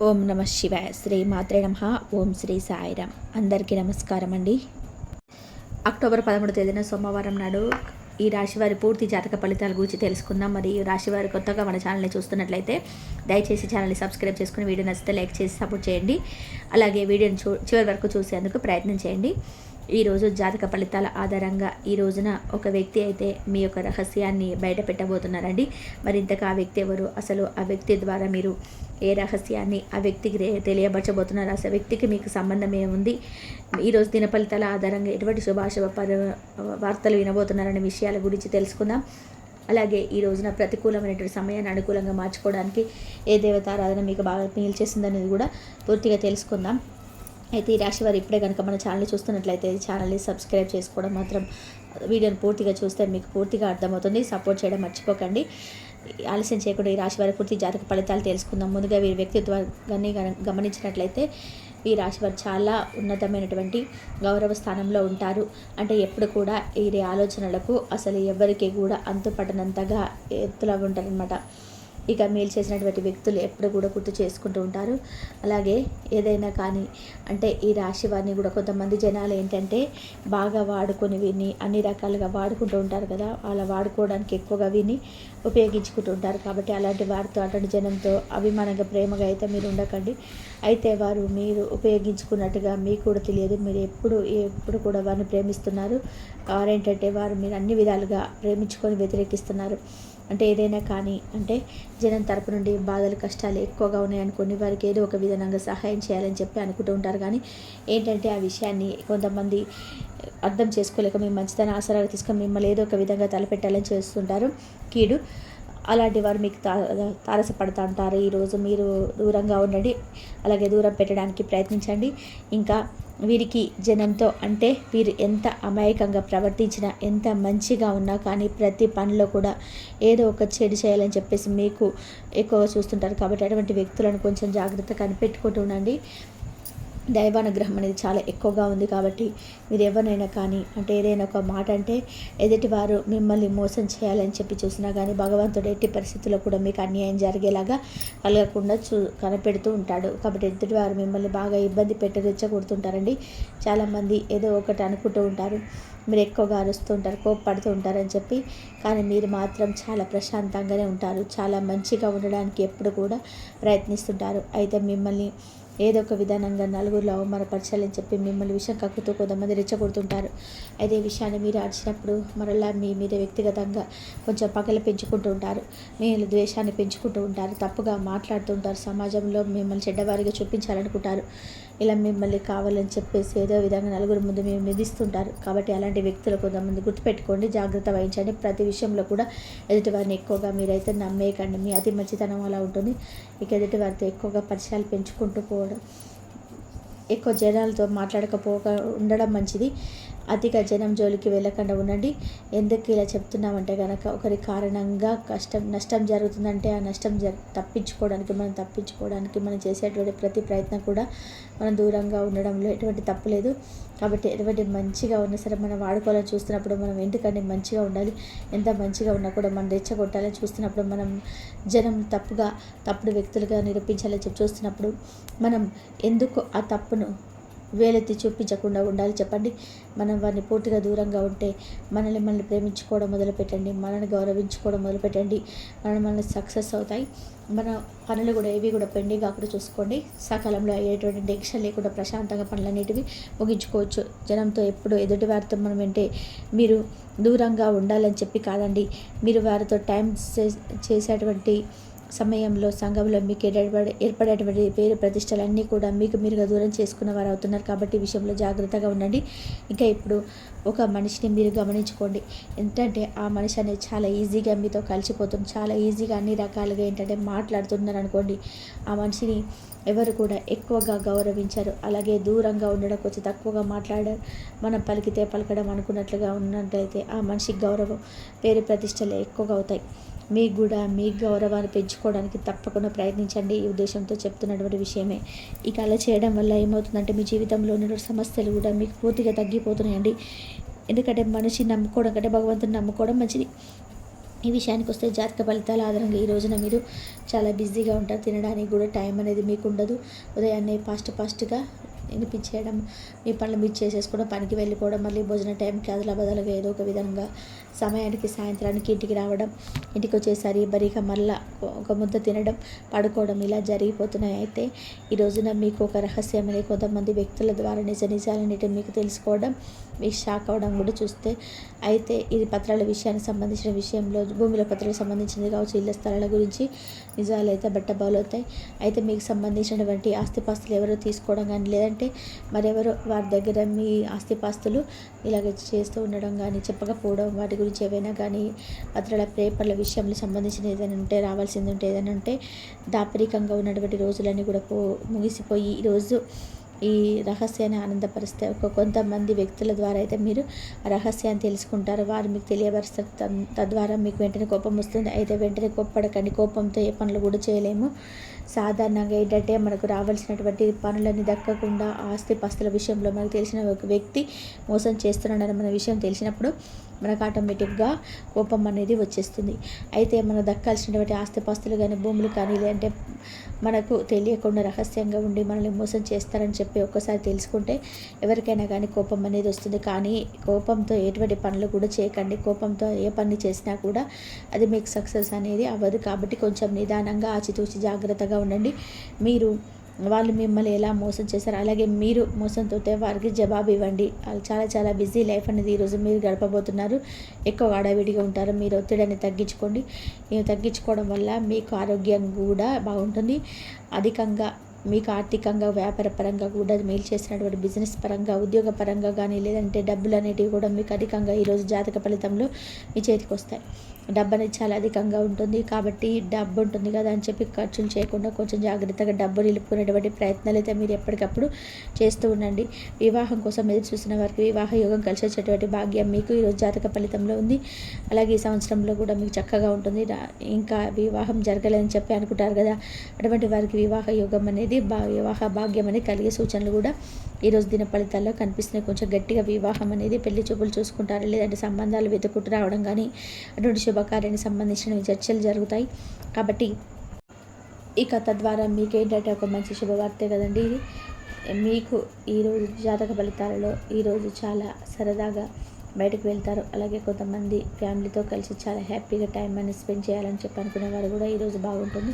ఓం నమ శివాయ. శ్రీ మాత్రే నమః. ఓం శ్రీ సాయిరామ్. అందరికీ నమస్కారం అండి. అక్టోబర్ 13వ తేదీన సోమవారం నాడు ఈ రాశివారి పూర్తి జాతక ఫలితాల గురించి తెలుసుకుందాం. మరి ఈ రాశివారి కొత్తగా మన ఛానల్ని చూస్తున్నట్లయితే దయచేసి ఛానల్ని సబ్స్క్రైబ్ చేసుకుని వీడియో నచ్చితే లైక్ చేసి సపోర్ట్ చేయండి. అలాగే వీడియోని చివరి వరకు చూసేందుకు ప్రయత్నం చేయండి. ఈరోజు జాతక ఫలితాల ఆధారంగా ఈ రోజున ఒక వ్యక్తి అయితే మీ యొక్క రహస్యాన్ని బయట పెట్టబోతున్నారండి. మరి ఇంతకు ఆ వ్యక్తి ఎవరు, అసలు ఆ వ్యక్తి ద్వారా మీరు ఏ రహస్యాన్ని ఆ వ్యక్తికి తెలియబరచబోతున్నారు, అసలు వ్యక్తికి మీకు సంబంధం ఏముంది, ఈరోజు దిన ఫలితాల ఆధారంగా ఎటువంటి శుభాశుభ వార్తలు వినబోతున్నారనే విషయాల గురించి తెలుసుకుందాం. అలాగే ఈ రోజున ప్రతికూలమైనటువంటి సమయాన్ని అనుకూలంగా మార్చుకోవడానికి ఏ దేవతారాధన మీకు బాగా మేలు చేసిందనేది కూడా పూర్తిగా తెలుసుకుందాం. అయితే ఈ రాశి వారు ఇప్పుడే కనుక మన ఛానల్ని చూస్తున్నట్లయితే ఛానల్ని సబ్స్క్రైబ్ చేసుకోవడం మాత్రం, వీడియోని పూర్తిగా చూస్తే మీకు పూర్తిగా అర్థమవుతుంది. సపోర్ట్ చేయడం మర్చిపోకండి. ఆలస్యం చేయకుండా ఈ రాశి వారి పూర్తి జాతక ఫలితాలు తెలుసుకుందాం. ముందుగా వీరి వ్యక్తిత్వాన్ని గమనించినట్లయితే ఈ రాశి వారు చాలా ఉన్నతమైనటువంటి గౌరవ స్థానంలో ఉంటారు. అంటే ఎప్పుడు కూడా వీరి ఆలోచనలకు అసలు ఎవరికి కూడా అంతుపట్టనంతగా ఎత్తులా ఉంటారనమాట. ఇక మేలు చేసినటువంటి వ్యక్తులు ఎప్పుడు కూడా గుర్తు చేసుకుంటూ ఉంటారు. అలాగే ఏదైనా కానీ అంటే ఈ రాశి వారిని కూడా కొంతమంది జనాలు ఏంటంటే బాగా వాడుకొని వీరిని అన్ని రకాలుగా వాడుకుంటూ ఉంటారు కదా, అలా వాడుకోవడానికి ఎక్కువగా వీరిని ఉపయోగించుకుంటూ ఉంటారు. కాబట్టి అలాంటి వారితో అటువంటి జనంతో అభిమానంగా ప్రేమగా అయితే మీరు ఉండకండి. అయితే వారు మీరు ఉపయోగించుకున్నట్టుగా మీకు కూడా తెలియదు. మీరు ఎప్పుడు కూడా వారిని ప్రేమిస్తున్నారు. వారేంటంటే వారు మీరు అన్ని విధాలుగా ప్రేమించుకొని వ్యతిరేకిస్తున్నారు. అంటే ఏదైనా కానీ అంటే జనం తరపు నుండి బాధలు కష్టాలు ఎక్కువగా ఉన్నాయనుకోండి, వారికి ఏదో ఒక విధంగా సహాయం చేయాలని చెప్పి అనుకుంటూ ఉంటారు. కానీ ఏంటంటే ఆ విషయాన్ని కొంతమంది అర్థం చేసుకోలేక మీ మంచితనం ఆసరాగా తీసుకొని మిమ్మల్ని ఏదో ఒక విధంగా తలపెట్టాలని చేస్తుంటారు కీడు. అలాంటి వారు మీకు తారసపడుతూ ఉంటారు. ఈరోజు మీరు దూరంగా ఉండండి, అలాగే దూరం పెట్టడానికి ప్రయత్నించండి. ఇంకా వీరికి జనంతో అంటే వీరు ఎంత అమాయకంగా ప్రవర్తించినా, ఎంత మంచిగా ఉన్నా కానీ ప్రతి పనిలో కూడా ఏదో ఒక చెడు చేయాలని చెప్పేసి మీకు ఎక్కువగా చూస్తుంటారు. కాబట్టి అటువంటి వ్యక్తులను కొంచెం జాగ్రత్తగా కనిపెట్టుకుంటూ ఉండండి. దైవానుగ్రహం అనేది చాలా ఎక్కువగా ఉంది. కాబట్టి మీరు ఎవరినైనా కానీ అంటే ఏదైనా ఒక మాట అంటే ఎదుటివారు మిమ్మల్ని మోసం చేయాలని చెప్పి చూసినా కానీ భగవంతుడు ఎట్టి పరిస్థితుల్లో కూడా మీకు అన్యాయం జరిగేలాగా కలగకుండా కనిపెడుతూ ఉంటాడు. కాబట్టి ఎదుటివారు మిమ్మల్ని బాగా ఇబ్బంది పెట్టి రెచ్చగొడుతుంటారండి. చాలామంది ఏదో ఒకటి అనుకుంటూ ఉంటారు, మీరు ఎక్కువగా అరుస్తూ ఉంటారు, కోప్పడుతూ ఉంటారని చెప్పి. కానీ మీరు మాత్రం చాలా ప్రశాంతంగానే ఉంటారు. చాలా మంచిగా ఉండడానికి ఎప్పుడు కూడా ప్రయత్నిస్తుంటారు. అయితే మిమ్మల్ని ఏదో ఒక విధానంగా నలుగురిలో అవమానపరచాలని చెప్పి మిమ్మల్ని విషయం కక్కుతూ కొంతమంది రెచ్చగొడుతుంటారు. అయితే ఈ విషయాన్ని మీరు అడిచినప్పుడు మరలా మీ మీద వ్యక్తిగతంగా కొంచెం పగలు పెంచుకుంటూ ఉంటారు, మీరు ద్వేషాన్ని పెంచుకుంటూ ఉంటారు, తప్పుగా మాట్లాడుతూ ఉంటారు, సమాజంలో మిమ్మల్ని చెడ్డవారిగా చూపించాలనుకుంటారు. ఇలా మిమ్మల్ని కావాలని చెప్పేసి ఏదో విధంగా నలుగురి ముందు మేము నిధిస్తుంటారు. కాబట్టి అలాంటి వ్యక్తులు కొంతమంది గుర్తుపెట్టుకోండి, జాగ్రత్త వహించండి. ప్రతి విషయంలో కూడా ఎదుటివారిని ఎక్కువగా మీరైతే నమ్మేయకండి. మీ అతి మంచితనం అలా ఉంటుంది. ఇక ఎదుటివారితో ఎక్కువగా పరిచయాలు పెంచుకుంటూ పోవడం, ఎక్కువ జనాలతో ఉండడం మంచిది. అతిగా జనం జోలికి వెళ్ళకుండా ఉండండి. ఎందుకు ఇలా చెప్తున్నామంటే కనుక ఒకరి కారణంగా నష్టం జరుగుతుందంటే ఆ నష్టం తప్పించుకోవడానికి మనం చేసేటువంటి ప్రతి ప్రయత్నం కూడా మనం దూరంగా ఉండడంలో ఎటువంటి తప్పు లేదు. కాబట్టి ఎటువంటి మంచిగా ఉన్నా సరే మనం వాడుకోవాలని చూస్తున్నప్పుడు మనం ఎందుకంటే మంచిగా ఉండాలి. ఎంత మంచిగా ఉన్నా కూడా మనం రెచ్చగొట్టాలని చూస్తున్నప్పుడు, మనం జనం తప్పుడు వ్యక్తులుగా నిరూపించాలని చెప్పి చూస్తున్నప్పుడు మనం ఎందుకు ఆ తప్పును వేలెత్తి చూపించకుండా ఉండాలి చెప్పండి. మనం వారిని పూర్తిగా దూరంగా ఉంటే మనల్ని ప్రేమించుకోవడం మొదలుపెట్టండి, మనల్ని గౌరవించుకోవడం మొదలుపెట్టండి. మనల్ని సక్సెస్ అవుతాయి. మన పనులు కూడా ఏవి కూడా పెండింగ్ కాకుండా చూసుకోండి. సకాలంలో అయ్యేటువంటి టెన్షన్ లేకుండా ప్రశాంతంగా పనులన్నిటివి ముగించుకోవచ్చు. జనంతో ఎప్పుడు ఎదుటివారితో మనం అంటే మీరు దూరంగా ఉండాలని చెప్పి కాదండి, మీరు వారితో టైం చేసేటువంటి సమయంలో సంఘంలో మీకు ఏర్పడేటువంటి పేరు ప్రతిష్టలన్నీ కూడా మీరుగా దూరం చేసుకున్న వారు అవుతున్నారు. కాబట్టి ఈ విషయంలో జాగ్రత్తగా ఉండండి. ఇంకా ఇప్పుడు ఒక మనిషిని మీరు గమనించుకోండి. ఏంటంటే ఆ మనిషి అనేది చాలా ఈజీగా మీతో కలిసిపోతుంది, చాలా ఈజీగా అన్ని రకాలుగా ఏంటంటే మాట్లాడుతున్నారు అనుకోండి. ఆ మనిషిని ఎవరు కూడా ఎక్కువగా గౌరవించారు. అలాగే దూరంగా ఉండడం, కొంచెం తక్కువగా మాట్లాడారు, మనం పలికితే పలకడం అనుకున్నట్లుగా ఉన్నట్లయితే ఆ మనిషికి గౌరవం పేరు ప్రతిష్టలు ఎక్కువగా అవుతాయి. మీకు కూడా మీ గౌరవాన్ని పెంచుకోవడానికి తప్పకుండా ప్రయత్నించండి. ఈ ఉద్దేశంతో చెప్తున్నటువంటి విషయమే. ఇక అలా చేయడం వల్ల ఏమవుతుందంటే మీ జీవితంలో ఉన్నటువంటి సమస్యలు కూడా మీకు పూర్తిగా తగ్గిపోతున్నాయండి. ఎందుకంటే మనిషిని నమ్ముకోవడం కంటే భగవంతుని నమ్ముకోవడం మంచిది. ఈ విషయానికి వస్తే జాతక ఫలితాల ఆధారంగా ఈ రోజున మీరు చాలా బిజీగా ఉంటారు. తినడానికి కూడా టైం అనేది మీకు ఉండదు. ఉదయాన్నే ఫాస్ట్గా వినిపించేయడం, మీ పనులు మీరు చేసేసుకోవడం, పనికి వెళ్ళిపోవడం, మళ్ళీ భోజన టైంకి అదలా బదలుగా ఏదో ఒక విధంగా సమయానికి సాయంత్రానికి ఇంటికి రావడం, ఇంటికి వచ్చేసరి బరీగా మళ్ళా ఒక ముద్ద తినడం, పడుకోవడం ఇలా జరిగిపోతున్నాయి. అయితే ఈ రోజున మీకు ఒక రహస్యం అనేది కొంతమంది వ్యక్తుల ద్వారా నిజాలన్నిటి మీకు తెలుసుకోవడం, మీకు షాక్ అవ్వడం కూడా చూస్తే. అయితే ఇది పత్రాల విషయానికి సంబంధించిన విషయంలో భూమిలో పత్రాలకు సంబంధించింది కావచ్చు, ఇళ్ళ స్థలాల గురించి నిజాలు అయితే బట్టబయలవుతాయి. అయితే మీకు సంబంధించినటువంటి ఆస్తిపాస్తులు ఎవరో తీసుకోవడం కానీ, లేదంటే మరెవరో వారి దగ్గర మీ ఆస్తిపాస్తులు ఇలాగ చేస్తూ ఉండడం కానీ, చెప్పకపోవడం, వాటి గురించి ఏవైనా కానీ పత్రాల పేపర్ల విషయంలో సంబంధించిన ఏదైనా ఉంటే, రావాల్సింది ఉంటే ఏదైనా ఉంటే దాపరికంగా ఉన్నటువంటి రోజులన్నీ కూడా ముగిసిపోయి ఈరోజు ఈ రహస్యాన్ని ఆనందపరిస్తే కొంతమంది వ్యక్తుల ద్వారా అయితే మీరు ఆ రహస్యాన్ని తెలుసుకుంటారు. వారు మీకు తెలియపరుస్తారు. తద్వారా మీకు వెంటనే కోపం వస్తుంది. అయితే వెంటనే కోప్పడకండి. కోపంతో ఏ పనులు కూడా చేయలేము. సాధారణంగా ఏంటంటే మనకు రావాల్సినటువంటి పనులన్నీ దక్కకుండా ఆస్తిపాస్తుల విషయంలో మనకు తెలిసిన ఒక వ్యక్తి మోసం చేస్తున్నాడని మన విషయం తెలిసినప్పుడు మనకు ఆటోమేటిక్గా కోపం అనేది వచ్చేస్తుంది. అయితే మనకు దక్కాల్సినటువంటి ఆస్తిపాస్తులు కానీ, భూములు కానీ, లేదంటే మనకు తెలియకుండా రహస్యంగా ఉండి మనల్ని మోసం చేస్తారని చెప్పి ఒక్కసారి తెలుసుకుంటే ఎవరికైనా కానీ కోపం అనేది వస్తుంది. కానీ కోపంతో ఎటువంటి పనులు కూడా చేయకండి. కోపంతో ఏ పని చేసినా కూడా అది మీకు సక్సెస్ అనేది అవ్వదు. కాబట్టి కొంచెం నిదానంగా ఆచితూచి జాగ్రత్తగా ఉండండి. వాళ్ళు మిమ్మల్ని ఎలా మోసం చేశారు, అలాగే మీరు మోసంతో వారికి జవాబు ఇవ్వండి. వాళ్ళు చాలా బిజీ లైఫ్ అనేది ఈరోజు మీరు గడపబోతున్నారు. ఎక్కువ హడావిడిగా ఉంటారు. మీరు ఒత్తిడిని తగ్గించుకోండి. తగ్గించుకోవడం వల్ల మీకు ఆరోగ్యం కూడా బాగుంటుంది. అధికంగా మీకు ఆర్థికంగా, వ్యాపార పరంగా కూడా మేలు చేసినటువంటి బిజినెస్ పరంగా, ఉద్యోగ పరంగా కానీ, లేదంటే డబ్బులు అనేటివి కూడా మీకు అధికంగా ఈరోజు జాతక ఫలితంలో మీ చేతికి వస్తాయి. డబ్బు అనేది చాలా అధికంగా ఉంటుంది. కాబట్టి డబ్బు ఉంటుంది కదా అని చెప్పి ఖర్చులు చేయకుండా కొంచెం జాగ్రత్తగా డబ్బు నిలుపుకునేటువంటి ప్రయత్నాలు అయితే మీరు ఎప్పటికప్పుడు చేస్తూ ఉండండి. వివాహం కోసం ఎదురు చూసిన వారికి వివాహ యోగం కలిసి వచ్చేటువంటి భాగ్యం మీకు ఈరోజు జాతక ఫలితంలో ఉంది. అలాగే ఈ సంవత్సరంలో కూడా మీకు చక్కగా ఉంటుంది. ఇంకా వివాహం జరగలేదని చెప్పి అనుకుంటారు కదా, అటువంటి వారికి వివాహ యోగం అనేది వివాహ భాగ్యం అనేది కలిగే సూచనలు కూడా ఈరోజు దిన ఫలితాల్లో కనిపిస్తున్నాయి. కొంచెం గట్టిగా వివాహం అనేది పెళ్లి చూపులు చూసుకుంటారు, లేదంటే సంబంధాలు వెతుకుంటూ రావడం కానీ, అటువంటి శుభకార్యానికి సంబంధించిన చర్చలు జరుగుతాయి. కాబట్టి ఈ కథ ద్వారా మీకు ఏంటంటే ఒక మంచి శుభవార్తే కదండి ఇది. మీకు ఈరోజు జాతక ఫలితాలలో ఈరోజు చాలా సరదాగా బయటకు వెళ్తారు. అలాగే కొంతమంది ఫ్యామిలీతో కలిసి చాలా హ్యాపీగా టైం అనేది స్పెండ్ చేయాలని చెప్పి అనుకునే వారు కూడా ఈరోజు బాగుంటుంది.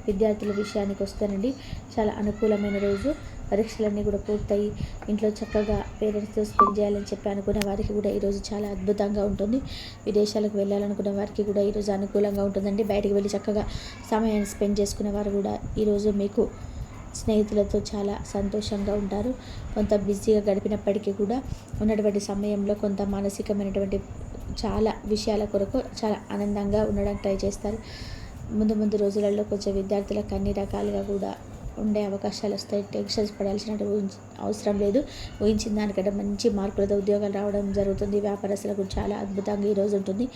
విద్యార్థుల విషయానికి వస్తేనండి చాలా అనుకూలమైన రోజు. పరీక్షలన్నీ కూడా పూర్తయి ఇంట్లో చక్కగా పేరెంట్స్తో స్పెండ్ చేయాలని చెప్పి అనుకునే వారికి కూడా ఈరోజు చాలా అద్భుతంగా ఉంటుంది. విదేశాలకు వెళ్ళాలనుకునే వారికి కూడా ఈరోజు అనుకూలంగా ఉంటుందండి. బయటికి వెళ్ళి చక్కగా సమయాన్ని స్పెండ్ చేసుకునే వారు కూడా ఈరోజు మీకు స్నేహితులతో చాలా సంతోషంగా ఉంటారు. కొంత బిజీగా గడిపినప్పటికీ కూడా ఉన్నటువంటి సమయంలో కొంత మానసికమైనటువంటి చాలా విషయాల కొరకు చాలా ఆనందంగా ఉండడానికి ట్రై చేస్తారు. ముందు రోజులలో కొంచెం విద్యార్థులకు అన్ని రకాలుగా కూడా ఉండే అవకాశాలు వస్తాయి. టెన్షన్స్ పడాల్సిన అవసరం లేదు. ఊహించిన దానికంటే మంచి మార్కులతో ఉద్యోగాలు రావడం జరుగుతుంది. వ్యాపారస్తులకు చాలా అద్భుతంగా ఈరోజు ఉంటుంది.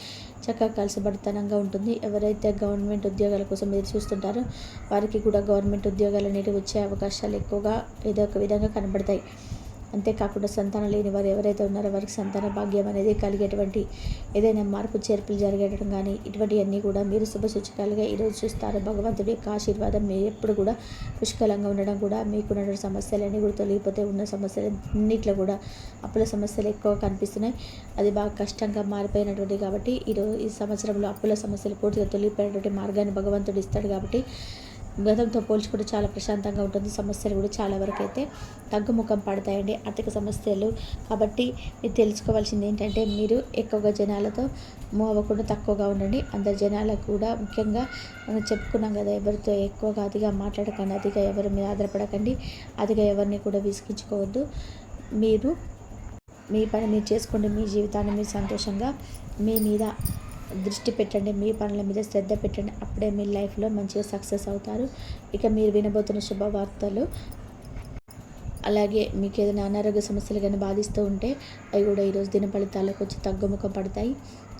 చక్కగా కలిసిబడితనంగా ఉంటుంది. ఎవరైతే గవర్నమెంట్ ఉద్యోగాల కోసం ఎదురు చూస్తుంటారో వారికి కూడా గవర్నమెంట్ ఉద్యోగాలు అనేవి వచ్చే అవకాశాలు ఎక్కువగా ఏదో ఒక విధంగా కనబడతాయి. అంతేకాకుండా సంతానం లేని వారు ఎవరైతే ఉన్నారో వారికి సంతాన భాగ్యం అనేది కలిగేటువంటి ఏదైనా మార్పు చేర్పులు జరిగేయడం కానీ ఇటువంటివన్నీ కూడా మీరు శుభసూచకాలుగా ఈరోజు చూస్తారు. భగవంతుడి యొక్క ఆశీర్వాదం మీరు ఎప్పుడు కూడా పుష్కలంగా ఉండడం కూడా మీకున్న సమస్యలన్నీ కూడా తొలగిపోతే ఉన్న సమస్యలన్నింటిలో కూడా అప్పుల సమస్యలు ఎక్కువ కనిపిస్తున్నాయి. అది బాగా కష్టంగా మారిపోయినటువంటి కాబట్టి ఈ సంవత్సరంలో అప్పుల సమస్యలు పూర్తిగా తొలగిపోయినటువంటి మార్గాన్ని భగవంతుడు ఇస్తాడు. కాబట్టి గతంతో పోల్చుకుంటే చాలా ప్రశాంతంగా ఉంటుంది. సమస్యలు కూడా చాలా వరకు అయితే తగ్గుముఖం పడతాయండి, ఆర్థిక సమస్యలు. కాబట్టి మీరు తెలుసుకోవాల్సింది ఏంటంటే మీరు ఎక్కువగా జనాలతో మూవ్ అవ్వకుండా తక్కువగా ఉండండి. అందరు జనాలకు కూడా ముఖ్యంగా మనం చెప్పుకున్నాం కదా, ఎవరితో ఎక్కువగా అతిగా మాట్లాడకండి, అతిగా ఎవరి మీద ఆధారపడకండి, అతిగా ఎవరిని కూడా విసిగించుకోవద్దు. మీరు మీ పని మీరు చేసుకోండి. మీ జీవితాన్ని మీరు సంతోషంగా మీ మీద దృష్టి పెట్టండి. మీ పనుల మీద శ్రద్ధ పెట్టండి. అప్పుడే మీ లైఫ్లో మంచిగా సక్సెస్ అవుతారు. ఇక మీరు వినబోతున్న శుభవార్తలు, అలాగే మీకు ఏదైనా అనారోగ్య సమస్యలు కానీ బాధిస్తూ ఉంటే అవి కూడా ఈరోజు దిన ఫలితాల్లో కొంచెం తగ్గుముఖం పడతాయి.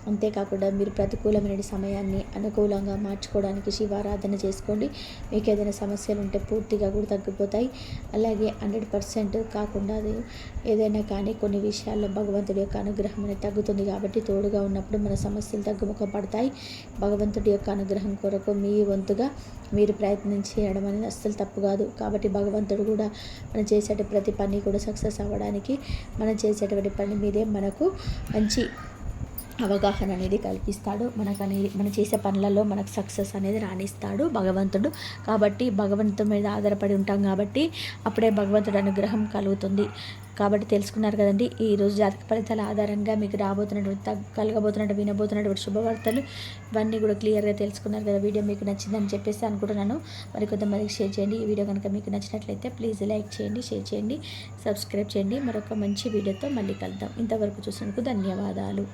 అంతేకాకుండా మీరు ప్రతికూలమైన సమయాన్ని అనుకూలంగా మార్చుకోవడానికి శివారాధన చేసుకోండి. మీకు ఏదైనా సమస్యలు ఉంటే పూర్తిగా కూడా తగ్గిపోతాయి. అలాగే 100% కాకుండా అది ఏదైనా కానీ కొన్ని విషయాల్లో భగవంతుడి యొక్క అనుగ్రహం అనేది తగ్గుతుంది. కాబట్టి తోడుగా ఉన్నప్పుడు మన సమస్యలు తగ్గుముఖం పడతాయి. భగవంతుడి యొక్క అనుగ్రహం కొరకు మీ వంతుగా మీరు ప్రయత్నించడం అనేది అస్సలు తప్పు కాదు. కాబట్టి భగవంతుడు కూడా మనం చేసే ప్రతి పని కూడా సక్సెస్ అవ్వడానికి మనం చేసేటువంటి పని మీదే మనకు మంచి అవగాహన అనేది కల్పిస్తాడు. మనం చేసే పనులలో మనకు సక్సెస్ అనేది రాణిస్తాడు భగవంతుడు. కాబట్టి భగవంతుడి మీద ఆధారపడి ఉంటాం కాబట్టి అప్పుడే భగవంతుడి అనుగ్రహం కలుగుతుంది. కాబట్టి తెలుసుకున్నారు కదండి, ఈరోజు జాతక ఫలితాల ఆధారంగా మీకు కలగబోతున్నట్టు వినబోతున్నటువంటి శుభవార్తలు ఇవన్నీ కూడా క్లియర్గా తెలుసుకున్నారు కదా. వీడియో మీకు నచ్చిందని చెప్పేసి అనుకుంటున్నాను. మరి కొంతమందికి షేర్ చేయండి. ఈ వీడియో కనుక మీకు నచ్చినట్లయితే ప్లీజ్ లైక్ చేయండి, షేర్ చేయండి, సబ్స్క్రైబ్ చేయండి. మరొక మంచి వీడియోతో మళ్ళీ కలుద్దాం. ఇంతవరకు చూసినందుకు ధన్యవాదాలు.